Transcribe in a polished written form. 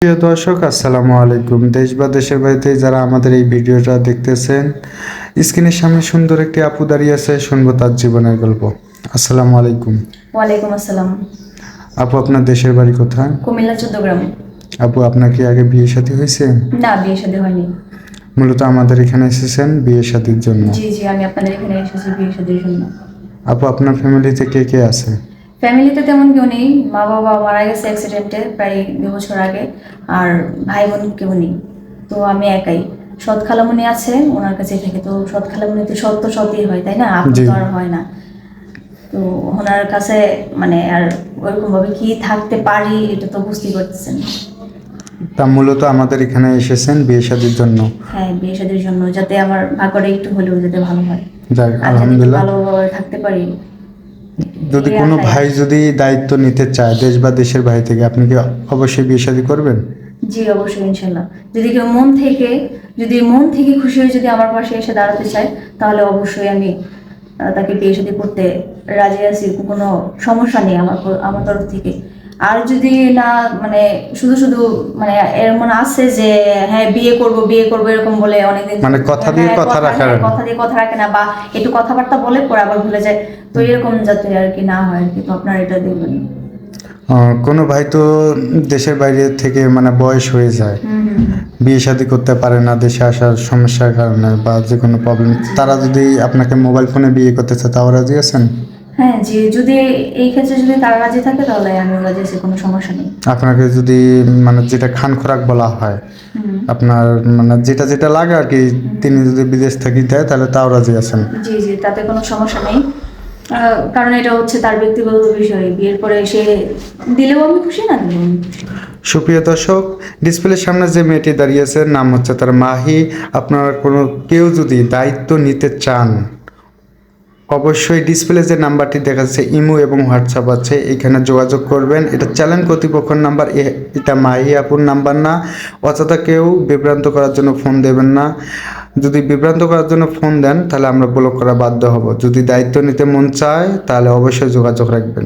প্রিয় দর্শক, আসসালামু আলাইকুম। দেশ বা দেশের বাড়িতে যারা আমাদের এই ভিডিওটা দেখতেছেন, স্ক্রিনের সামনে সুন্দর একটি আপু দাঁড়িয়ে আছে, শুনবো তার জীবনের গল্প। আসসালামু আলাইকুম। ওয়ালাইকুম আসসালাম। আপু, আপনার দেশের বাড়ি কোথায়? কুমিল্লা 14 গ্রাম। আপু, আপনার কি আগে বিয়ে শাদী হয়েছে? না, বিয়ে শাদী হয়নি। মূলত আমাদের এখানে এসেছেন বিয়ে শাদীর জন্য? জি জি, আমি আপনাদের এখানে এসেছি বিয়ে শাদীর জন্য। আপু, আপনার ফ্যামিলিতে কে কে আছে? ফ্যামিলিতে তেমন কেউ নেই, মা বাবা মারা গেছে অ্যাক্সিডেন্টে প্রায় 2 বছর আগে। আর ভাই বোন কেউ নেই, তো আমি একাই। সৎ খালামণি আছে, ওনার কাছেই থাকি। তো সৎ খালামণি তো সৎ তো সৎই হয়, তাই না? আপন জি। তো আর হয় না। তো ওনার কাছে মানে আর ওরকম ভাবে কি থাকতে পারি এটা তো বুঝতেই পারতেছেন। তা মূলত আমাদের এখানে এসেছেন বিয়ে শাদীর জন্য? হ্যাঁ, বিয়ে শাদীর জন্য, যাতে আমার ভাগ্যটা একটু হলেও যাতে ভালো হয়, যাক, আর যাতে একটু আলহামদুলিল্লাহ। ভালোভাবে থাকতে পারি। যদি এই কোনো আশায়। ভাই যদি দায়িত্ব নিতে চায় দেশ বা দেশের বাইরে থেকে, আপনি কি অবশ্যই বিয়ে শাদী করবেন? জি, অবশ্যই, ইনশাল্লাহ। যদি কেউ মন থেকে খুশি হয়ে যদি আমার পাশে এসে দাঁড়াতে চায়, তাহলে অবশ্যই আমি তাকে বিয়ে শাদী করতে রাজি আছি। কোনো সমস্যা নেই আমার তরফ থেকে। আর যদি না, মানে শুধু শুধু মানে এর মনে আছে যে হ্যাঁ বিয়ে করবো এরকম বলে অনেকদিন, মানে কথা দিয়ে কথা রাখার। কথা দিয়ে কথা রাখে না, বা একটু কথাবার্তা বলে পরে আবার ভুলে যায়। তো এরকম যাতে আর কি না হয় আর কি, তো আপনারা এটা দেখবেন। কোনো ভাই তো দেশের বাইরে থেকে মানে বয়স হয়ে যায়, বিয়ে শাদী করতে পারে না দেশে আসার সমস্যার কারণে বা যে কোনো প্রবলেম, তারা যদি আপনাকে মোবাইল ফোনে বিয়ে করতে চায়, তাও রাজি আছেন? হ্যাঁ জি, যদি এই ক্ষেত্রে যদি তারা রাজি থাকে তাহলে আমিও রাজি আছি, কোনো সমস্যা নেই। আপনাকে যদি মানে যেটা খান খোরাক বলা হয়, হুম। আপনার মানে যেটা যেটা লাগে আর কি, তিনি যদি বিদেশ থেকে দেয় তাহলে তাও রাজি আছেন? জি জি, তাতে কোনো সমস্যা নেই। কারণ এটা হচ্ছে তার ব্যক্তিগত বিষয়। বিয়ের পরে সে দিলেও আমি খুশি, না দিলেও আমি খুশি। সুপ্রিয় দর্শক, ডিসপ্লের সামনে যে মেয়েটি দাঁড়িয়ে আছে, নাম হচ্ছে তার মাহি। আপনার কোনো কেউ যদি দায়িত্ব নিতে চান, অবশ্যই ডিসপ্লে যে নাম্বারটি দেখা যাচ্ছে, ইমো এবং হোয়াটসঅ্যাপ আছে, এখানে যোগাযোগ করবেন। এটা চ্যানেল কর্তৃপক্ষের নাম্বার, এটা মাহি আপুর নাম্বার না। অযথা কেউ বিভ্রান্ত করার জন্য ফোন দেবেন না। যদি বিভ্রান্ত করার জন্য ফোন দেন তাহলে আমরা ব্লক করা বাধ্য হব। যদি দায়িত্ব নিতে মন চায় তাহলে অবশ্যই যোগাযোগ রাখবেন।